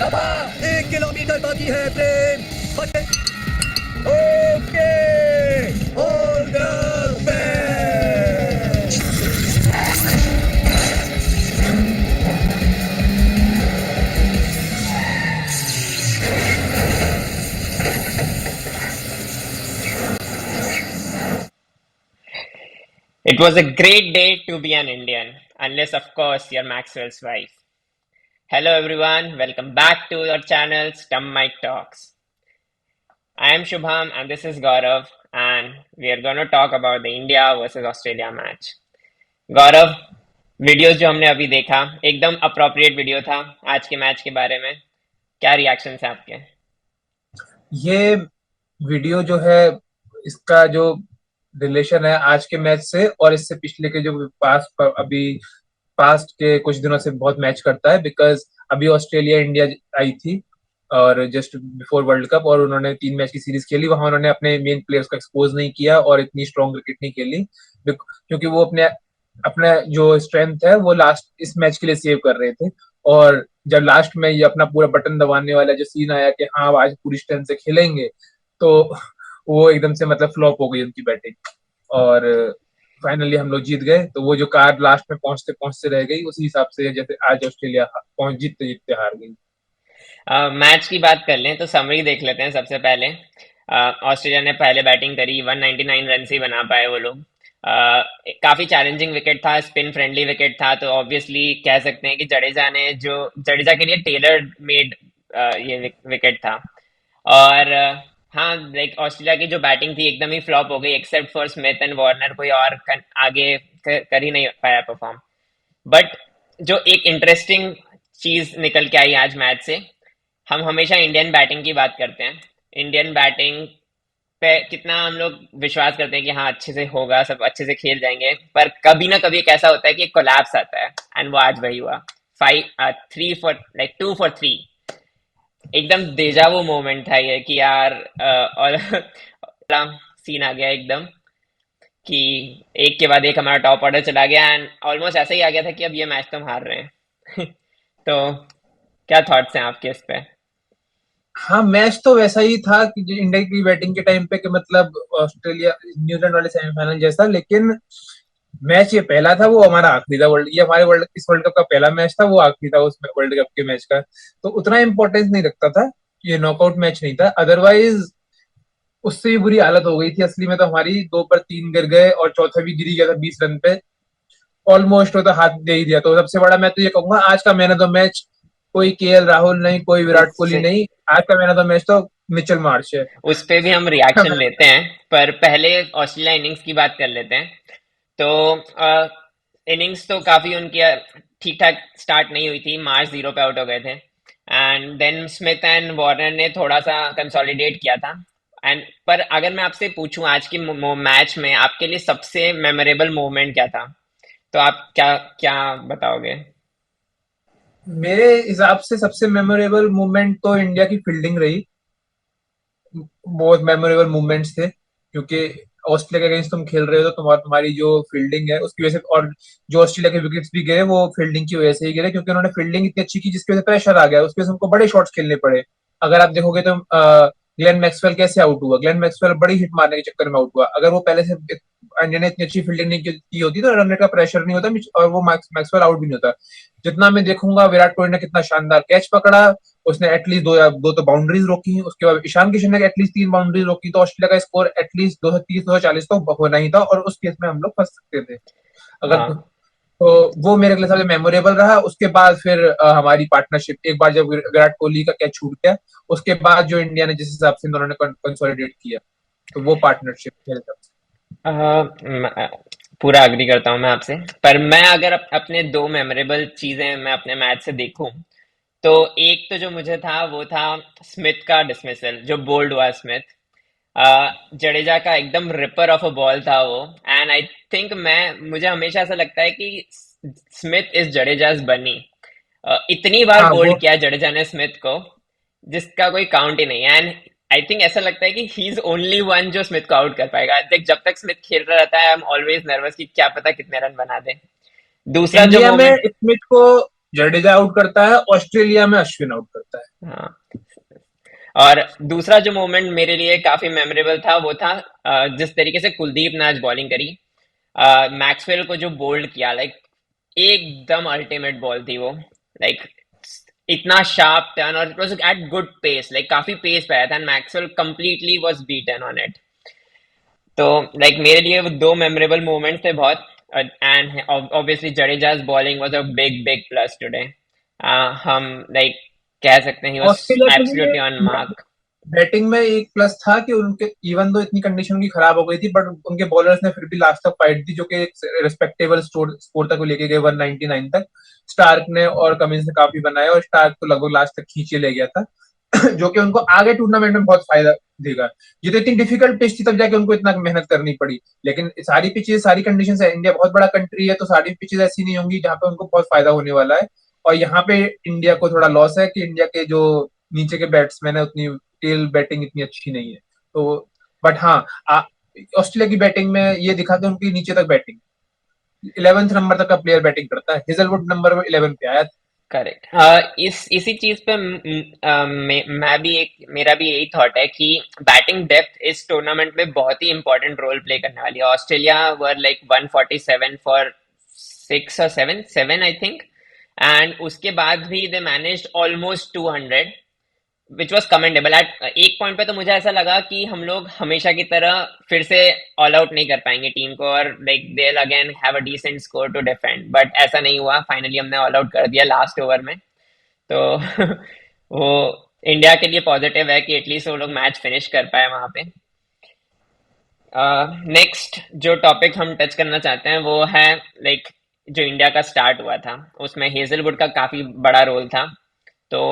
अबा 1 किलोमीटर बाकी है Prem. Okay, all the best. It was a great day to be an Indian, unless, of course, you're Maxwell's wife. Hello, everyone. Welcome back to our channel, Stum Mike Talks. I am Shubham, and this is Gaurav, and we are going to talk about the India versus Australia match. Gaurav, videos जो हमने अभी देखा एकदम appropriate video था आज के match के बारे में। क्या रिएक्शन है आपके? ये वीडियो जो है, इसका जो रिलेशन है आज के मैच से और इससे पिछले के जो पास्ट के कुछ दिनों से बहुत मैच करता है। बिकॉज अभी ऑस्ट्रेलिया इंडिया आई थी और जस्ट बिफोर वर्ल्ड कप, और उन्होंने 3 मैच की सीरीज खेली। वहां उन्होंने अपने मेन प्लेयर्स को एक्सपोज नहीं किया और इतनी स्ट्रॉन्ग क्रिकेट नहीं खेली, क्योंकि वो अपने अपना जो स्ट्रेंथ है वो लास्ट इस मैच के लिए सेव कर रहे थे। और जब लास्ट में ये अपना पूरा बटन दबाने वाला जो सीन आया कि हाँ आज पूरी स्ट्रेंथ से खेलेंगे, तो वो एकदम से मतलब फ्लॉप हो गई उनकी बैटिंग। और फाइनली हम लोग जीत गए, तो वो जो कार लास्ट में पहुंचते पहुंचते रह गई, उसी हिसाब से जैसे आज ऑस्ट्रेलिया पहुंच जीतते जीतते हार गई। मैच की बात कर लें तो समरी देख लेते हैं सबसे पहले। ऑस्ट्रेलिया ने पहले बैटिंग करी, 199 रन ही बना पाए वो लोग। काफी चैलेंजिंग विकेट था, स्पिन फ्रेंडली विकेट था, तो ऑब्वियसली कह सकते हैं कि जडेजा के लिए टेलर मेड ये विकेट था। और हाँ, लाइक ऑस्ट्रेलिया की जो बैटिंग थी एकदम ही फ्लॉप हो गई, except for Smith and Warner. कोई और आगे कर ही नहीं पाया परफॉर्म। बट जो एक इंटरेस्टिंग चीज निकल के आई आज मैच से, हम हमेशा इंडियन बैटिंग की बात करते हैं। इंडियन बैटिंग पे कितना हम लोग विश्वास करते हैं कि हाँ अच्छे से होगा, सब अच्छे से खेल जाएंगे, पर कभी ना कभी एक ऐसा होता है कि एक कोलैप्स आता है, एंड वो आज वही हुआ। 2 for 3 एकदम डेजावू मोमेंट था ये कि यार और सीन आ गया एकदम कि एक के बाद एक हमारा टॉप ऑर्डर चला गया, एंड ऑलमोस्ट ऐसा ही आ गया था कि अब ये मैच तुम हार रहे हैं। तो क्या थॉट्स हैं आपके इस पे? हाँ, मैच तो वैसा ही था कि जो इंडिया की बैटिंग के टाइम पे कि मतलब ऑस्ट्रेलिया न्यूजीलैंड वाले सेमीफाइनल जैसा। लेकिन मैच ये पहला था, वो हमारा आखिरी था। ये हमारे इस वर्ल्ड कप का पहला मैच था, वो आखिरी था उस वर्ल्ड कप के मैच का। तो उतना इंपॉर्टेंस नहीं रखता था, ये नॉकआउट मैच नहीं था। अदरवाइज उससे भी बुरी हालत हो गई थी असली में। तो हमारी 2 पर 3 गिर गए और चौथा भी गिर ही गया था 20 रन पे। ऑलमोस्ट वो तो हाथ दे ही दिया। तो सबसे बड़ा मैं तो ये कहूंगा, आज का मैन ऑफ द मैच कोई केएल राहुल नहीं, कोई विराट कोहली उससे नहीं। आज का मैन ऑफ द मैच तो मिचेल मार्श है। उस पे भी हम रिएक्शन लेते हैं, पर पहले ऑस्ट्रेलिया इनिंग्स की बात कर लेते हैं। तो इनिंग्स तो काफी उनकी ठीक ठाक स्टार्ट नहीं हुई थी, मार्च 0 पे आउट हो गए थे, and then Smith and Warner ने थोड़ा सा कंसोलिडेट किया था। एंड पर अगर मैं आपसे पूछूं आज के मैच में आपके लिए सबसे मेमोरेबल मोमेंट क्या था, तो आप क्या क्या बताओगे? मेरे हिसाब से सबसे मेमोरेबल मूवमेंट तो इंडिया की फील्डिंग रही। बहुत मेमोरेबल मूवमेंट्स थे, क्योंकि ऑस्ट्रेलिया के अगेंस्ट तुम खेल रहे हो तो तुम्हारी जो फील्डिंग है उसकी वजह से, और जो ऑस्ट्रेलिया के विकेट्स भी गिरे वो फील्डिंग की वजह से ही गिरे, क्योंकि उन्होंने फील्डिंग इतनी अच्छी की जिसकी वजह से प्रेशर आ गया, उसकी वजह से उनको बड़े शॉट्स खेलने पड़े। अगर आप देखोगे तो ग्लेन मैक्सवेल कैसे आउट हुआ। ग्लेन मैक्सवेल बड़ी हिट मारने के चक्कर में आउट हुआ। अगर वो पहले से इंडिया ने इतनी अच्छी फील्डिंग नहीं की होती तो रन रेट का प्रेशर नहीं होता और वो मैक्सवेल आउट भी नहीं होता। जितना मैं देखूंगा, विराट कोहली ने कितना शानदार कैच पकड़ा। उसने एटलीस्ट दो तो बाउंड्रीज रोकी। उसके बाद ईशान किशन ने एटलीस्ट 3 बाउंड्रीज रोकी। तो ऑस्ट्रेलिया का स्कोर एटलीस्ट 230 240 तो होना ही था, और उस केस में हम लोग फंस सकते थे अगर। हाँ, तो वो मेरे लिए सबसे मेमोरेबल रहा। उसके बाद फिर हमारी पार्टनरशिप, एक बार जब विराट कोहली का कैच छूट गया, उसके बाद जो इंडिया ने जिस हिसाब से उन्होंने कंसोलिडेट किया, तो वो पार्टनरशिप मेरे हिसाब से। पूरा अग्री करता हूँ मैं आपसे। पर मैं अगर अपने दो मेमोरेबल चीजें मैं अपने मैच से देखूं, तो एक तो जो मुझे था वो था स्मिथ का डिसमिसल, जो बोल्ड हुआ स्मिथ। जडेजा का एकदम रिपर ऑफ अ बॉल था वो, एंड आई थिंक मुझे हमेशा ऐसा लगता है कि स्मिथ इज जडेजाज बनी। इतनी बार हाँ वो बोल्ड किया जडेजा ने स्मिथ को, जिसका कोई काउंट ही नहीं है। एंड आई थिंक ऐसा लगता है कि ही इज ओनली वन जो स्मिथ को आउट कर पाएगा। देख, जब तक स्मिथ खेल रहा रहता है आई एम ऑलवेज नर्वस कि क्या पता कितने रन बना दे। दूसरा जो इंडिया में मोमेंट, स्मिथ को जडेजा आउट करता है, ऑस्ट्रेलिया में अश्विन आउट करता है। हाँ। और दूसरा जो मोमेंट मेरे लिए काफी मेमोरेबल था वो था जिस तरीके से कुलदीप ने आज बॉलिंग करी, मैक्सवेल को जो बोल्ड किया, लाइक एकदम अल्टीमेट बॉल थी वो, लाइक इतना शार्प टर्न और it was at good pace, like काफी पेस पे आया था and Maxwell completely was beaten on it. तो लाइक मेरे लिए वो दो मेमोरेबल मोमेंट्स थे बहुत, and obviously Jadeja's bowling was a big big plus today. हम लाइक कह सकते हैं ही वाज ऑस्ट्रेलिया के लिए एब्सोल्युटली ऑन मार्क। बैटिंग में एक प्लस था कि उनके इवन दो इतनी कंडीशन उनकी खराब हो गई थी, बट उनके बॉलर्स ने फिर भी लास्ट तक फाइट दी, जो कि एक रिस्पेक्टेबल स्कोर तक वो लेके गए 199 तक। स्टार्क ने और कमिंस ने काफी बनाया और स्टार्क तो लगभग लास्ट तक खींचे ले गया था जो कि उनको आगे टूर्नामेंट में बहुत फायदा देगा। ये तो इतनी डिफिकल्ट पिच थी तब जाके उनको इतना मेहनत करनी पड़ी, लेकिन सारी पिचेस सारी कंडीशन है, इंडिया बहुत बड़ा कंट्री है तो सारी पिचेस ऐसी नहीं होंगी जहाँ पे उनको बहुत फायदा होने वाला है। और यहाँ पे इंडिया को थोड़ा लॉस है कि इंडिया के जो नीचे के बैट्समैन है उतनी टेल बैटिंग इतनी अच्छी नहीं है। तो बट हाँ, ऑस्ट्रेलिया की बैटिंग में ये दिखा कि उनकी नीचे तक बैटिंग 11th नंबर तक का प्लेयर बैटिंग करता है, हेजलवुड नंबर 11 पे आया था। करेक्ट। इसी चीज पे मैं भी एक मेरा भी यही थॉट है कि बैटिंग डेप्थ इस टूर्नामेंट में बहुत ही इंपॉर्टेंट रोल प्ले करने वाली है। ऑस्ट्रेलिया वर लाइक 147 फॉर 6 और 7 आई थिंक, एंड उसके बाद भी they managed almost 200 which was commendable. At एक पॉइंट पे तो मुझे ऐसा लगा कि हम लोग हमेशा की तरह फिर से ऑल आउट नहीं कर पाएंगे टीम को और like they again have a decent score to defend, but ऐसा नहीं हुआ। फाइनली हमने ऑल आउट कर दिया लास्ट ओवर में। तो वो इंडिया के लिए पॉजिटिव है कि एटलीस्ट वो लोग मैच फिनिश कर पाए वहां पे। नेक्स्ट जो टॉपिक हम टच करना चाहते हैं वो है लाइक जो इंडिया का स्टार्ट हुआ था उसमें हेजलवुड का काफी बड़ा रोल था। तो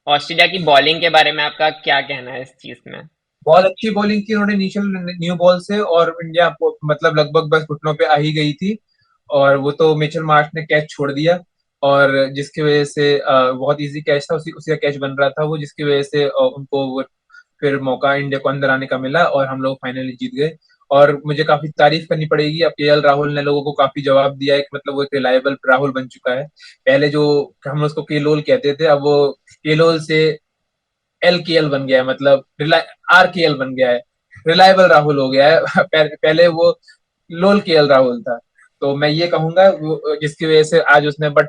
ऑस्ट्रेलिया की बॉलिंग के बारे में आपका क्या कहना है इस चीज में? बहुत अच्छी बॉलिंग की उन्होंने इनिशियल न्यू बॉल से, और इंडिया मतलब लगभग बस घुटनों पे आ ही गई थी, और वो तो मिचेल मार्श ने कैच छोड़ दिया, और जिसकी वजह से बहुत इजी कैच था, उसी का कैच बन रहा था वो, जिसकी वजह से उनको वो फिर मौका इंडिया को अंदर आने का मिला और हम लोग फाइनली जीत गए। और मुझे काफी तारीफ करनी पड़ेगी, अब केएल राहुल ने लोगों को काफी जवाब दिया, एक मतलब वो एक रिलायबल राहुल बन चुका है। पहले जो हम उसको केलोल कहते थे, अब वो केलोल से LKL बन गया है, मतलब RKL बन गया है, रिलायबल राहुल हो गया है पहले वो लोल केएल राहुल था। तो मैं ये कहूंगा जिसकी वजह से आज उसने, बट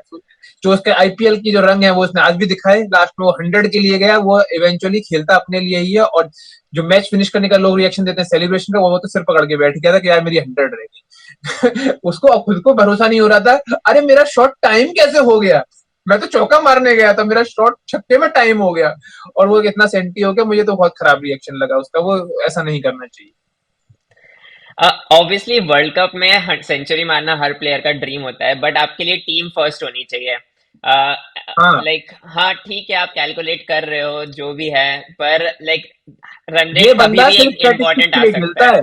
जो उसके IPL की जो रंग है वो उसने आज भी दिखाए। लास्ट में वो 100 के लिए गया, वो इवेंचुअली खेलता अपने लिए ही है, और जो मैच फिनिश करने का लोग रिएक्शन देते हैं सेलिब्रेशन का, वो तो सिर पकड़ के बैठ गया था कि यार मेरी 100 रहेगी उसको खुद को भरोसा नहीं हो रहा था, अरे मेरा शॉट टाइम कैसे हो गया, मैं तो चौका मारने गया था, मेरा शॉट छक्के में टाइम हो गया, और वो इतना सेंटी हो गया। मुझे तो बहुत खराब रिएक्शन लगा उसका, वो ऐसा नहीं करना चाहिए। ऑब्वियसली वर्ल्ड कप में सेंचुरी मारना हर प्लेयर का ड्रीम होता है, बट आपके लिए टीम फर्स्ट होनी चाहिए। हाँ, लाइक हाँ ठीक है, आप कैलकुलेट कर रहे हो जो भी है, पर लाइक रन ये रेट कभी बंदा भी सिर्फ एक स्टैटिस्टिक्स इम्पोर्टेंट के आ लिए सकता खेलता है। है,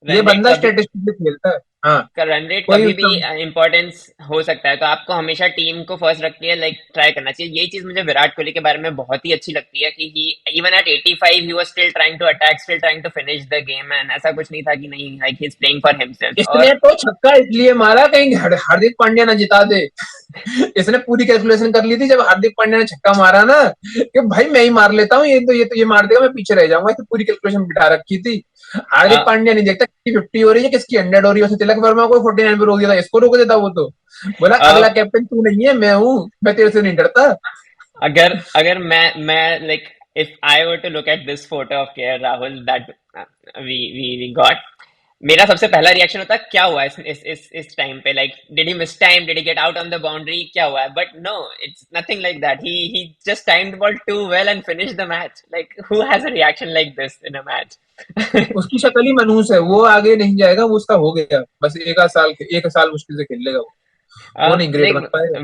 ये रन रेट बंदा कभी स्टैटिस्टिक्स के लिए खेलता है। हाँ, रन रेट कोई कभी भी उसका इम्पोर्टेंस हो सकता है, तो आपको हमेशा टीम को फर्स्ट रख के लाइक ट्राई करना चाहिए। यही चीज मुझे विराट कोहली के बारे में बहुत ही अच्छी लगती है कि he even at 85 he was still trying to attack, still trying to finish the game, and ऐसा कुछ नहीं था कि नहीं, like he is playing for himself. इसने और तो छक्का इसलिए मारा कहीं हार्दिक पांड्या ना जिता दे इसने पूरी कैलकुलेशन कर ली थी जब हार्दिक पांड्या ने छक्का मारा ना, कि भाई मैं ही मार लेता हूँ, ये मार देगा, मैं पीछे रह जाऊंगा, तो पूरी कैलकुलेशन बिठा रखी थी। हार्दिक पांड्या नहीं देखता किसकी 50 हो रही है किसकी 100 हो रही है, उसने तिलक वर्मा को 49 पे रोक दिया था, इसको रोक देता वो तो, बोला अगला कैप्टन तू नहीं है मैं हूँ, मैं तेरे से नहीं डरता। अगर अगर मैं like if I were to look at this photo of KL Rahul that we got, मेरा सबसे पहला रिएक्शन होता है क्या हुआ इस टाइम पे, like did he miss time, did he get out on the boundary, क्या हुआ है? But no, it's nothing like that. He just timed ball too well and finish the match. Like who has a reaction like this in a match? उसकी शक्ल ही मनहूस है, वो आगे नहीं जाएगा, वो उसका हो गया बस, एक साल मुश्किल से खेल लेगा वो नहीं ग्रेट बन पाएगा।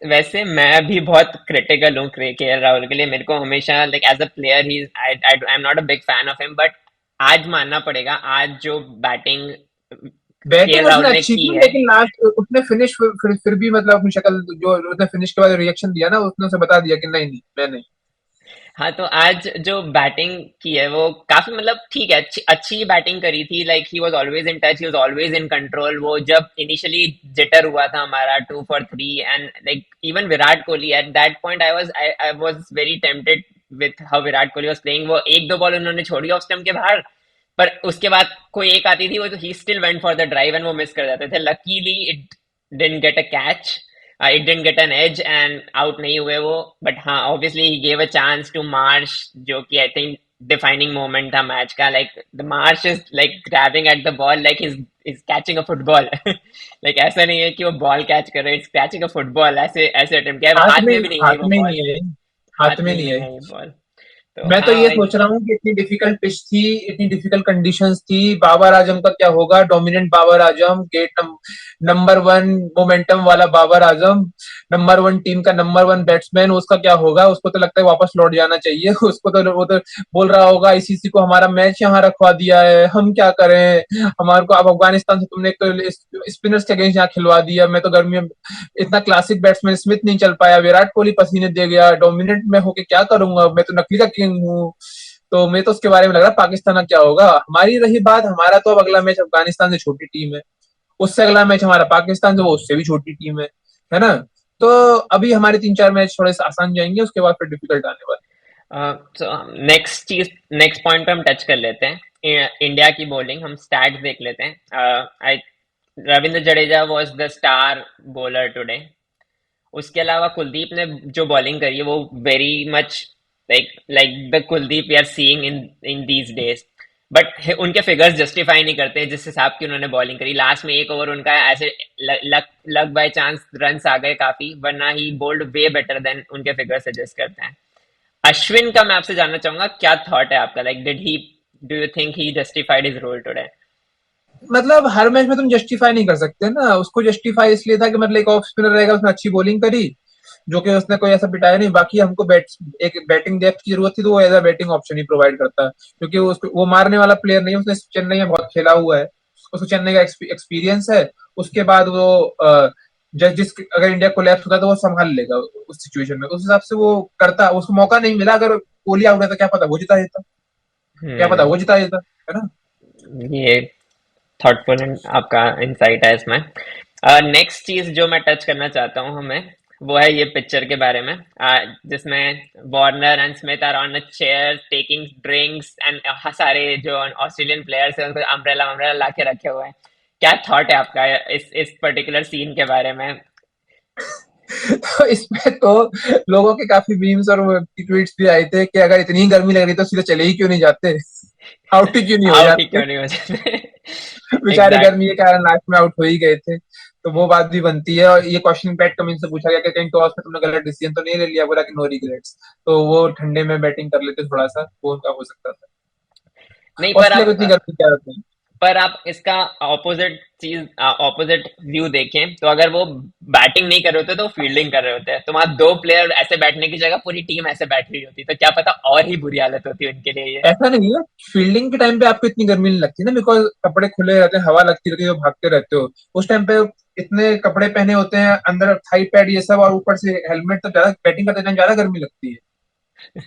वैसे मैं भी बहुत क्रिटिकल हूँ केएल राहुल के लिए। मेरे को हमेशा लाइक एज अ प्लेयर ही I am not a big fan of him, but आज मानना पड़ेगा, आज जो बैटिंग केएल बैटिंग राहुल उसने ने अच्छी की की, है। लेकिन लास्ट उसने फिनिश फिर भी मतलब अपनी शक्ल, जो उसने फिनिश के बाद रिएक्शन दिया ना, उसने उसे बता दिया कि नहीं नहीं मैं नहीं। हाँ, तो आज जो बैटिंग की है वो काफी मतलब ठीक है, अच्छी अच्छी बैटिंग करी थी। Like he was always in touch, he was always in control. वो जब इनिशियली जिटर हुआ था हमारा 2 for 3, and like even Virat Kohli at that point I was very tempted with how Virat Kohli was playing. वो एक दो बॉल उन्होंने छोड़ी ऑफ स्टंप के बाहर, पर उसके बाद कोई एक आती थी, वो तो he still went for the drive and वो मिस कर जाते थे। Luckily it didn't get a catch, it didn't get an edge and out नहीं हुए वो। बट हाँ, obviously he gave a chance to Marsh, जो कि आई थिंक डिफाइनिंग मोमेंट था मैच का। Like the Marsh is like grabbing at the ball like is catching a football. Like ऐसा नहीं है कि वो बॉल कैच कर रहे, इट्स कैचिंग अ फुटबॉल। ऐसे ऐसे अटेम्प्ट किया, हाथ हाथ में में भी नहीं आई हाथ वो में ही बॉल, नहीं है, हाथ हाथ में में नहीं नहीं है। Eye ball. तो मैं तो हाँ ये भाई। सोच रहा हूँ कि इतनी डिफिकल्ट पिच थी, इतनी डिफिकल्ट कंडीशंस थी, बाबर आजम का क्या होगा? Dominant Babar Azam, number one momentum वाला Babar Azam, number one team का नंबर वन बैट्समैन, उसका क्या होगा? उसको तो लगता है वापस लौट जाना चाहिए। उसको तो वो तो बोल रहा होगा आईसीसी को हमारा मैच यहाँ रखवा दिया है, हम क्या करें? हमारे को अब अफगानिस्तान से तुमने स्पिनर्स के अगेंस्ट यहाँ खिलवा दिया। मैं तो गर्मी में इतना क्लासिक बैट्समैन स्मिथ नहीं चल पाया, विराट कोहली पसीने दे गया, डोमिनेंट में होके क्या करूंगा? मैं तो नकली का किंग हूँ। तो मैं तो उसके बारे में लग रहा पाकिस्तान का क्या होगा। हमारी रही बात, हमारा तो अब अगला मैच अफगानिस्तान से छोटी टीम है, उससे अगला मैच हमारा पाकिस्तान से, वो उससे भी छोटी टीम है ना? तो अभी हमारे 3-4 मैच थोड़े से आसान जाएंगे, उसके बाद फिर डिफिकल्ट आने वाले। तो नेक्स्ट पॉइंट पे हम टच कर लेते हैं। इंडिया की बॉलिंग, हम स्टैट्स देख लेते हैं। I Ravindra Jadeja was the star bowler today. उसके अलावा कुलदीप ने जो बॉलिंग करी है वो very much like like the Kuldeep we are seeing in these days. But उनके फिगर्स जस्टिफाई नहीं करते जिस हिसाब की उन्होंने बॉलिंग करी। लास्ट में एक ओवर उनका ऐसे लक बाय चांस रन्स आ गए काफी, वरना ही बोल्ड वे बेटर देन उनके फिगर सजेस्ट करते हैं। अश्विन का मैं आपसे जानना चाहूंगा, क्या थॉट है आपका? Like did he do you think he justified his role today? मतलब हर मैच में तुम जस्टिफाई नहीं कर सकते ना। उसको जस्टिफाई इसलिए था कि मतलब एक ऑफ स्पिनर रहेगा, उसने अच्छी बॉलिंग करी, जो कि उसने कोई ऐसा पिटाया नहीं। बाकी हमको एक बैटिंग डेप्थ की जरूरत थी, तो वो एज अ बैटिंग ऑप्शन ही प्रोवाइड करता है, क्योंकि वो मारने वाला प्लेयर नहीं है। उसने चेन्नई में बहुत खेला हुआ है, उसको चेन्नई का एक्सपीरियंस है। उसके बाद वो जिस अगर इंडिया कोलैप्स होता है तो वो संभाल लेगा उस सिचुएशन में, उस हिसाब से वो करता। उसको मौका नहीं मिला, अगर कोहली आउट रहता क्या पता वो जिता देता, क्या पता हम्म, वो जिता देता, है ना? ये थॉटफुल आपका इंसाइट है इसमें। नेक्स्ट चीज जो मैं टच करना चाहता हूँ हमें, वो है ये पिक्चर के बारे में, जिसमें Warner and Smith are on a chair taking drinks and सारे जो ऑस्ट्रेलियन प्लेयर्स हैं उनको अम्ब्रेला अम्ब्रेला ला के रखे हुए हैं। क्या थॉट है आपका इस पर्टिकुलर सीन के बारे में? तो इसमें तो लोगों के काफी मीम्स और ट्वीट्स भी आए थे कि अगर इतनी गर्मी लग रही तो सीधे चले ही क्यों नहीं जाते, आउट ही क्यों नहीं हो आउट ही जाते। क्यों नहीं हो जाते? बेचारे गर्मी एग्जैक्टली। के कारण लास्ट में आउट हो ही गए थे। तो वो बात भी बनती है। और ये क्वेश्चन पैट कमिंस से पूछा गया कि कहीं टॉस में तुमने गलत डिसीजन तो नहीं ले लिया? बोला कि नो रिग्रेट्स। तो वो ठंडे में बैटिंग कर लेते थोड़ा सा, वो उनका हो सकता था। नहीं, ऑस्ट्रेलिया को इतनी गर्मी क्या होती है? पर आप इसका ऑपोजिट व्यू देखें तो अगर वो बैटिंग नहीं कर रहे होते तो फील्डिंग कर रहे होते हैं, तो वहां दो प्लेयर ऐसे बैठने की जगह पूरी टीम ऐसे बैठ रही होती, तो क्या पता और ही बुरी हालत होती उनके लिए ये। ऐसा नहीं है, फील्डिंग के टाइम पे आपको इतनी गर्मी नहीं लगती ना, बिकॉज कपड़े खुले रहते हैं, हवा लगती रहती है, तो भागते रहते हो। उस टाइम पे इतने कपड़े पहने होते हैं, अंदर थाई पैड ये सब, और ऊपर से हेलमेट, तो ज्यादा बैटिंग करते टाइम ज्यादा गर्मी लगती है।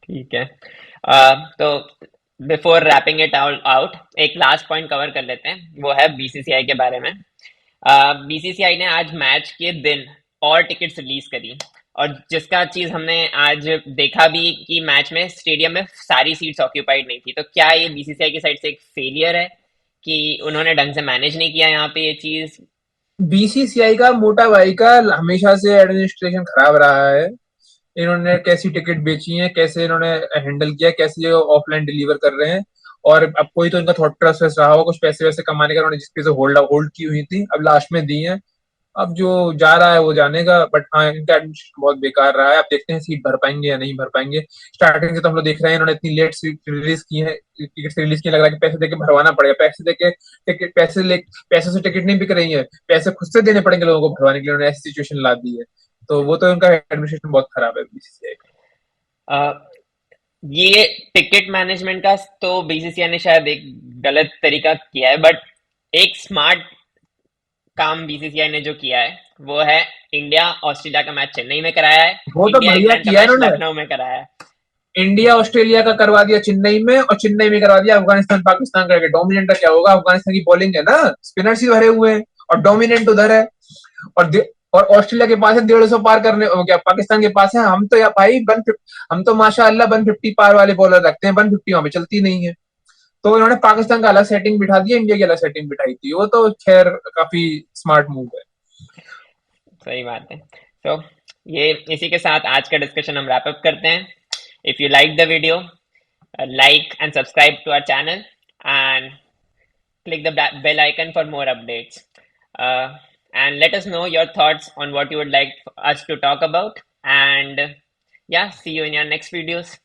ठीक है। तो बिफोर रैपिंग इट आउट एक लास्ट पॉइंट कवर कर लेते हैं, वो है बीसीसीआई के बारे में। बीसीसीआई ने आज मैच के दिन और टिकट्स रिलीज करी, और जिसका चीज हमने आज देखा भी कि मैच में स्टेडियम में सारी सीट्स ऑक्यूपाइड नहीं थी। तो क्या ये बीसीसीआई की साइड से एक फेलियर है कि उन्होंने ढंग से मैनेज नहीं किया यहाँ पे ये चीज? बीसीसीआई का मोटा भाई का हमेशा से एडमिनिस्ट्रेशन खराब रहा है। इन्होंने कैसी टिकट बेची है, कैसे इन्होंने हैंडल किया, कैसे ये ऑफलाइन डिलीवर कर रहे हैं। और अब कोई तो इनका थॉट प्रोसेस रहा हो, कुछ पैसे वैसे कमाने का, उन्होंने जिसके से होल्ड की हुई थी, अब लास्ट में दी है। अब जो जा रहा है वो जानेगा, बट हाँ इनका एडमिनिस्ट्रेशन बहुत बेकार रहा है। अब देखते हैं सीट भर पाएंगे या नहीं भर पाएंगे। स्टार्टिंग से तो हम लोग देख रहे हैं इन्होंने इतनी लेट सीट रिलीज की है, टिकट रिलीज की, लग रहा है कि पैसे देके भरवाना पड़ेगा। पैसे देके टिकट, पैसे से टिकट नहीं बिक रही है, पैसे खुद से देने पड़ेंगे लोगों को भरवाने के लिए, उन्होंने ऐसी सिचुएशन ला दी है। तो वो तो उनका एडमिनिस्ट्रेशन बहुत खराब है बीसीसीआई का। ये टिकट मैनेजमेंट का तो बीसीसीआई ने शायद एक गलत तरीका किया है, बट एक स्मार्ट काम बीसीसीआई ने जो किया है वो है इंडिया ऑस्ट्रेलिया का मैच चेन्नई में कराया है, वो तो इंडिया बढ़िया इंग्लैंड का किया है मैच इन्होंने। लखनऊ में कराया है। इंडिया ऑस्ट्रेलिया का करवा दिया चेन्नई में, और चेन्नई में करवा दिया अफगानिस्तान पाकिस्तान करके। डोमिनेंट का क्या होगा? अफगानिस्तान की बॉलिंग है ना, स्पिनर्स ही भरे हुए हैं, और डोमिनेंट उधर है। और ऑस्ट्रेलिया के पास है 150 पार करने, हो गया पाकिस्तान के पास है। हम तो या भाई हम तो माशाअल्लाह 150 पार वाले बॉलर रखते हैं, 150 वहां पे चलती नहीं है। तो इन्होंने पाकिस्तान का अलग सेटिंग बिठा दिया, इंडिया की अलग सेटिंग बिठाई थी। वो तो खैर काफी स्मार्ट मूव है। सही बात है। तो ये इसी के साथ आज का डिस्कशन हम रैप अप करते हैं। If you like the video, like and subscribe to our channel and click the bell icon for more updates. And let us know your thoughts on what you would like us to talk about. And yeah, see you in your next videos.